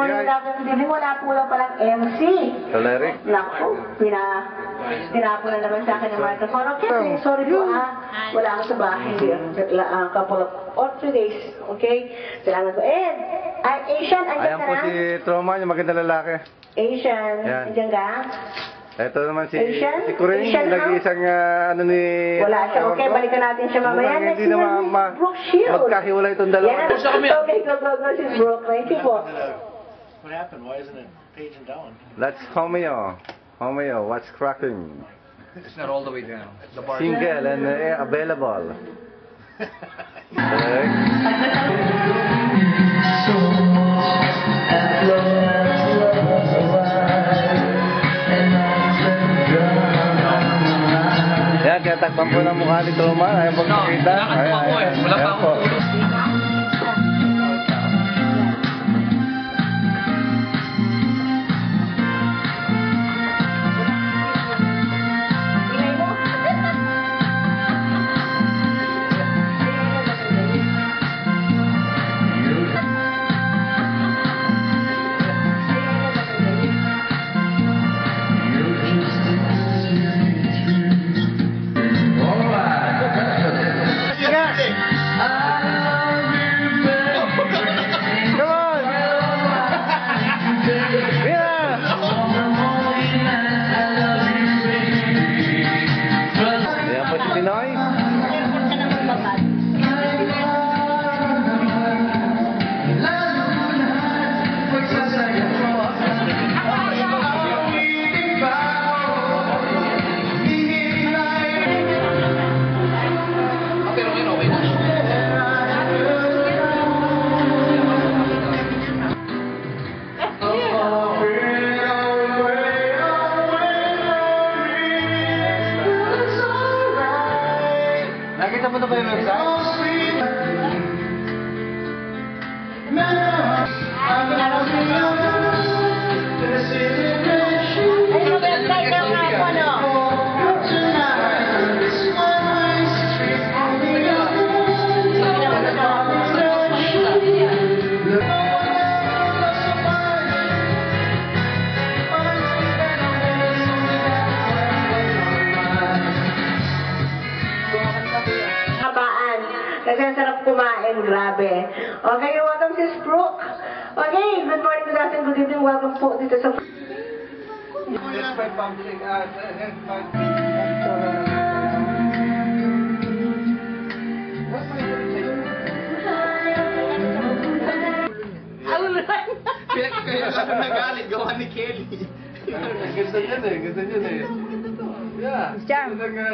morning, good afternoon, good evening. Wala po lang palang MC. Kaleric. Naku, tinapo na naman sa akin ng microphone. Okay, sorry po wala ako sa bahay. A couple of 3 days. Okay? Salamat po. And, Asian, Ayan andyan ka po na? si Truman, yung maganda lalaki. Asian, Yan. andyan ka? Ito naman si Asian? Kuring, Asian, nag-iisang ano ni... Wala siya. Okay, balikan natin siya mamaya. Mukhang Next hindi na is Brooke Shields. magkahiwalay itong dalawa. Yan ang okay, go, si Brooke. Thank you po. What happened? Why isn't it paging down? That's Homeo. Homeo, what's cracking? It's not all the way down. The bar. Single and available. Correct. Yan, tinatakpan po ng mukha ni Truman. Ayaw magpakita. Wala pa ako. Pinoy? Nakita mo na ba yung website? Ay, yung website ng ako, no? Kasi ang sarap kumain, grabe. Okay, you're welcome, Sis Brooke. Okay, good morning, good afternoon, good evening. Welcome po dito sa... Kaya siya nagalit, gawa ni Kelly. Ganda niyan eh, ganda niyan eh. Yeah. Charm. Ganda nga.